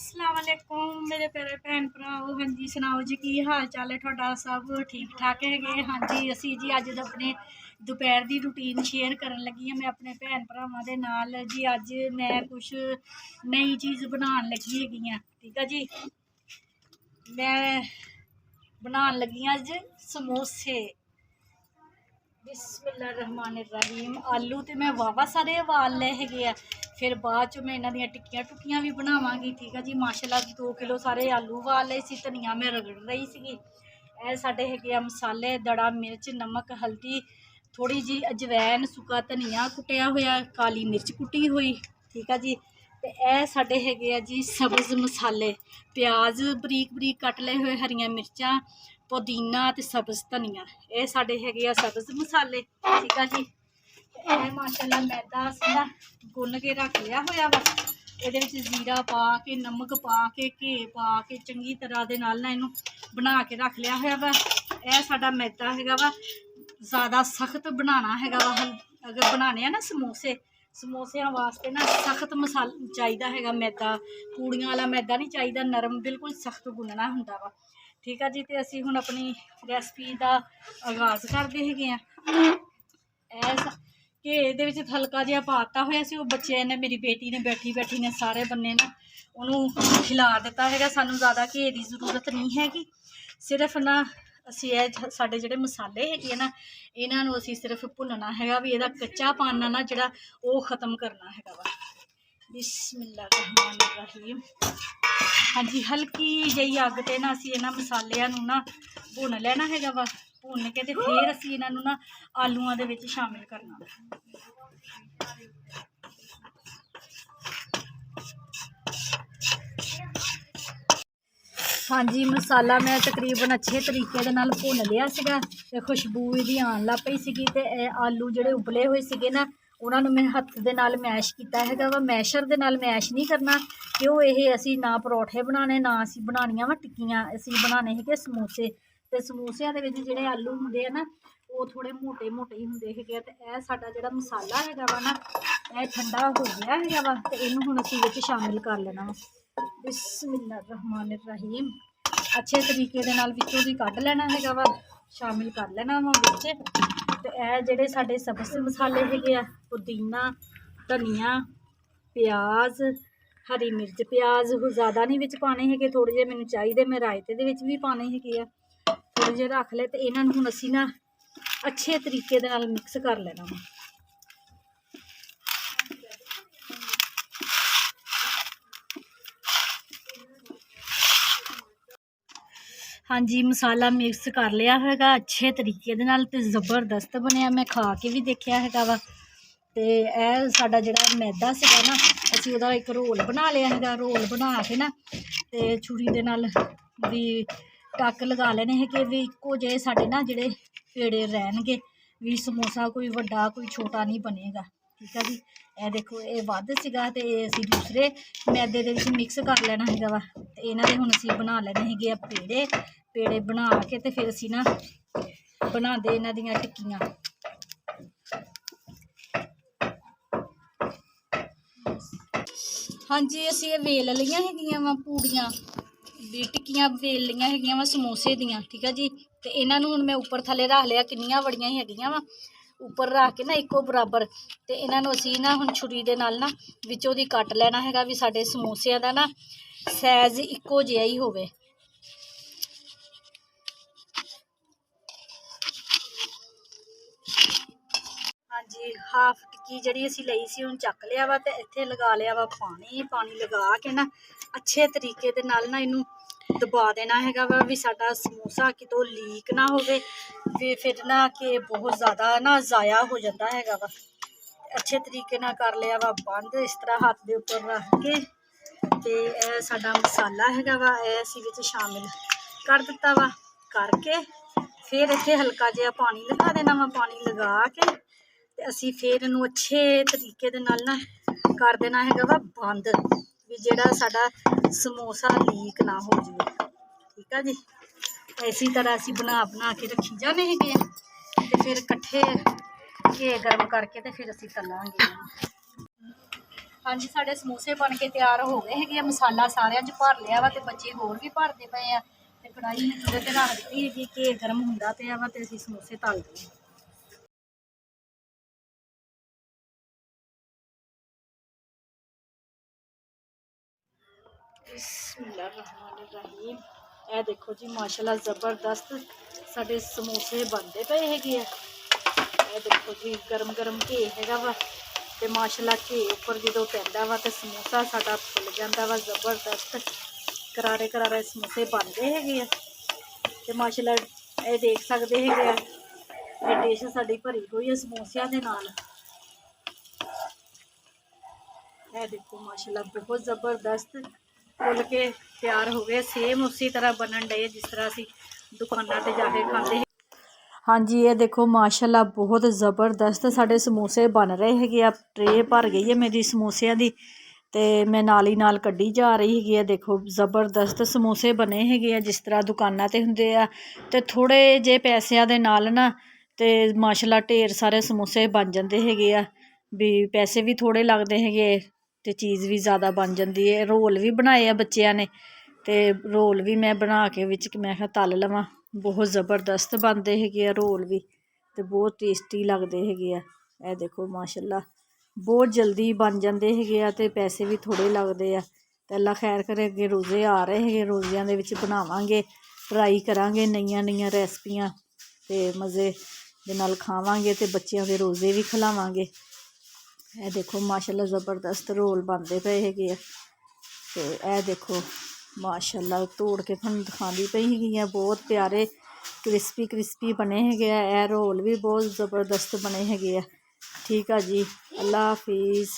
अस्सलाम वालेकुम मेरे प्यारे भैन भराओ। हाँ जी सुनाओ जी की हाल चाल है थोड़ा? सब ठीक ठाक है? हाँ जी असी जी अज अपने दोपहर की रूटीन शेयर करन लगी हाँ मैं अपने भैन भरावां दे नाल जी। अज मैं कुछ नई चीज़ बनाने लगी हैगी हाँ। ठीक है जी, मैं बनाने लगी हाँ अज समोसे। बिस्मिल्लाहिर्रहमानिर्रहीम। आलू तो मैं वावा सारे उबाल ले है, फिर बाद चो मैं इन्हों दी टिक्कियां टुक्कियां भी बनावांगी। ठीक है जी, माशाल्लाह 2 किलो सारे आलू उबाल लए सी, धनिया मैं रगड़ रही सी। ए साडे है मसाले दड़ा मिर्च नमक हल्दी थोड़ी जी अजवैन सुक्का धनिया कुटिया होया काली मिर्च कुटी हुई। ठीक है जी, तो यह साडे है जी सब्ज़ मसाले प्याज बरीक बरीक कट लए हुए हरियां मिर्चां पुदीना ते सब्ज़ धनिया ये साडे है सब्ज़ मसाले। ठीक है जी, यह माशाल्लाह मैदा असीं ना गुन के रख लिया होया वा। ये जीरा पा के नमक पा के घे पा के चंगी तरह दे नाल ना इनू बना के रख लिया होया वा। यह साडा मैदा है वा ज़्यादा सख्त बनाना है वा। अगर बनाने हैं ना समोसे समोसिया वास्ते ना सख्त मसाला चाहिए है मैदा, पूड़ियां वाला मैदा नहीं चाहिए, नरम बिल्कुल सख्त गुनना होंदा वा। ठीक है जी, तो असी हुण अपनी रेसिपी का आगाज़ करते हैं। घे हल्का जिहा पाता होया सी, बच्चे ने मेरी बेटी ने बैठी बैठी ने सारे बन्ने ना उन्होंने खिला दिता है। सानू ज़्यादा घे की जरूरत नहीं हैगी, सिर्फ ना असी साडे जिहड़े मसाले है ना इन्हों असी सिर्फ भुनना है भी, इहदा कच्चापन ना जिहड़ा वो खत्म करना है वा। बिस्मिल्लाहिर्रहमानिर्रहीम। हाँ जी, हल्की जी अग ते ना असी इन्हां मसालियां नूं ना भुन लेना है वा। भुन के ते फिर असी इन्हां नूं ना आलूआं दे विच शामिल करना। हाँ जी, मसाला मैं तकरीबन अच्छे तरीके दे नाल भुन लिया सीगा ते खुशबू इहदी आण लग पई सीगी। ते आलू जिहड़े उबले हुए सीगे ना उन्होंने मैं हत्थ दे नाल मैश किया है वा। मैशर दे नाल मैश नहीं करना क्यों, ये असी ना परौठे बनाने ना असी बनानियां वा टिक्कियां, असी बनाने है समोसे। ते समोसिया दे विच जिहड़े आलू हुंदे आ ना वो थोड़े मोटे मोटे ही हुंदे है। ते यह साडा जिहड़ा मसाला है वा ना यह ठंडा हो गया है वा, ते इहनूं हुण असी विच शामिल कर लेना वा। बिस्मिल्लाहिर्रहमानिर्रहीम। अच्छे तरीके दे नाल विचों दी कढ लेना है वा, शामिल कर लेना वा विच। ते यह जिहड़े साडे सब्ज़ मसाले है पुदीना धनिया प्याज हरी मिर्च, प्याज ज़्यादा नहीं विच पाने है, थोड़े जे मैनूं चाहिए मैं रायते दे विच भी पाने है, थोड़े जे रख ले। तो इन्हां नूं हुण असीं ना अच्छे तरीके दे नाल मिक्स कर लेना वा। हाँ जी, मसाला मिक्स कर लिया है अच्छे तरीके दे नाल ते ज़बरदस्त बनया, मैं खा के भी देखा है वा। तो यह साडा जिहड़ा मैदा सीगा ना असीं उहदा एक रोल बना लिया है। रोल बना के ना ते छुरी दे नाल भी टक लगा लेने है कि भी इक्को जे साडे ना जिहड़े पेड़े रहणगे, भी समोसा कोई वड्डा कोई छोटा नहीं बनेगा। ठीक है जी, यह देखो ये वध सीगा ते असीं दूसरे मैदे दे विच मिक्स कर लेना है वा। ते इन्हां दे हुण असीं बना लेने है पेड़े। पेड़े बना के ते फिर असीं ना बनांदे इन्हां दियां टिक्कियां। हाँ जी, असीं ये वेल लियां हैगियां वा पूड़ियां भी टिक्कियां वेल लियां हैगियां वा समोसे दियां। ठीक है जी, तो इन्हां नूं हुण मैं उपर थल्ले रख लिया, किन्नियां बड़ियां हैगियां वा उपर रख के ना इक्को बराबर। तो इन्हां नूं असीं ना हुण छुरी दे नाल ना विचों दी कट लेना हैगा भी साडे समोसिਆਂ दा ना साइज इक्को जिहा ही होवे। हाँ जी, हाफ टिक्की जी असी लई सी हुण चक लिया वा, ते इत्थे लगा लिया वा पानी। पानी लगा के ना अच्छे तरीके दे नाल ना इनू दबा देना है वा भी साडा समोसा कितों लीक ना होवे, फिर ना कि बहुत ज़्यादा ना ज़ाया हो जाता है वा। अच्छे तरीके ना कर लिया वा बंद, इस तरह हाथ के उपर रख के। ते साडा मसाला है वा असीं विच शामिल कर दिता वा करके फिर इत्थे हल्का जिहा पानी लगा देना वा। पानी लगा के ते असीं फिर इनू अच्छे तरीके दे नाल ना कर देना है वा बंद, भी जिहड़ा साडा समोसा लीक ना हो जाए। ठीक है जी, इसी तरह असीं बना के रखी जाने है ते फिर कट्ठे घे गर्म करके ते फिर असीं तलांगे। ਹਾਂਜੀ ਸਾਡੇ ਸਮੋਸੇ ਬਣ ਕੇ ਤਿਆਰ ਹੋ ਗਏ ਹੈਗੇ ਆ। ਮਸਾਲਾ ਸਾਰਿਆਂ 'ਚ ਭਰ ਲਿਆ ਵਾ ਤੇ ਬੱਚੇ ਹੋਰ ਵੀ ਭਰਦੇ ਪਏ ਆ ਤੇ ਕੜਾਈ ਮੈਂ ਚੁੱਲ੍ਹੇ ਤੇ ਰੱਖ ਦਿੱਤੀ ਹੈਗੀ। ਘੇ ਗਰਮ ਹੁੰਦਾ ਪਿਆ ਵਾ ਤੇ ਅਸੀਂ ਸਮੋਸੇ ਤਲਦੇ ਹਾਂ। ਬਿਸਮਿल्लाहिर्रहमानिर्रहीम। ਇਹ ਦੇਖੋ ਜੀ ਮਾਸ਼ਾਅੱਲਾ ਜ਼ਬਰਦਸਤ ਸਾਡੇ ਸਮੋਸੇ ਬਣਦੇ ਪਏ ਹੈਗੇ ਆ। ਇਹ ਦੇਖੋ ਜੀ ਗਰਮ ਗਰਮ ਘੇ ਹੈਗਾ ਵਾ ਤੇ ਮਾਸ਼ਾਅੱਲਾ ਘੇ ਉੱਪਰ ਜਦੋਂ ਪੈਂਦਾ ਵਾ ਤੇ ਸਮੋਸਾ ਸਾਡਾ ਫੁੱਲ ਜਾਂਦਾ ਵਾ। ਜ਼ਬਰਦਸਤ ਕਰਾਰੇ ਕਰਾਰੇ ਸਮੋਸੇ ਬਣਦੇ ਹੈਗੇ ਆ ਤੇ ਮਾਸ਼ਾਅੱਲਾ ਇਹ ਦੇਖ ਸਕਦੇ ਹੈਗੇ ਆ। ਇਹ ਡਿਸ਼ ਸਾਡੀ ਭਰੀ ਹੋਈ ਹੈ ਸਮੋਸਿਆਂ ਦੇ ਨਾਲ। ਇਹ ਦੇਖੋ ਮਾਸ਼ਾਅੱਲਾ ਬਹੁਤ ਜ਼ਬਰਦਸਤ फुल के तैयार हो गए। सेम उसी तरह बनन डे जिस तरह असी दुकाना ते जाके खाते। हाँ जी ये देखो माशाअल्लाह बहुत ज़बरदस्त साढ़े समोसे बन रहे है। ट्रे भर गई है मेरी समोसिया की तो मैं नाल ही नाल कड्ढी जा रही है। देखो ज़बरदस्त समोसे बने है जिस तरह दुकाना ते हुंदे आ ते थोड़े जे पैसों के नाल ना तो माशाअल्लाह ढेर सारे समोसे बन जाते है भी। पैसे भी थोड़े लगते है तो चीज़ भी ज़्यादा बन जाती है। रोल भी बनाए आ बच्चों ने तो रोल भी मैं बना के विच मैं कहा तल लवां। बहुत ज़बरदस्त बनते है रोल भी तो बहुत टेस्टी लगते है। यह देखो माशाअल्लाह बहुत जल्दी बन जाते है तो पैसे भी थोड़े लगते हैं। तो अल्लाह खैर करे अगे रोज़े आ रहे हैं। रोज़ियां दे विच बनावांगे ट्राई करांगे नईयां नईयां रेसिपियां तो मज़े दे नाल खावांगे तो बच्चों के रोज़े भी खिलावांगे। यह देखो माशाअल्लाह ज़बरदस्त रोल बनते पे है तो यह देखो माशाअल्लाह तोड़ के थोड़ा दिखाती पई है। बहुत प्यारे क्रिस्पी क्रिस्पी बने है। यह रोल भी बहुत ज़बरदस्त बने है। ठीक है जी अल्लाह हाफिज़।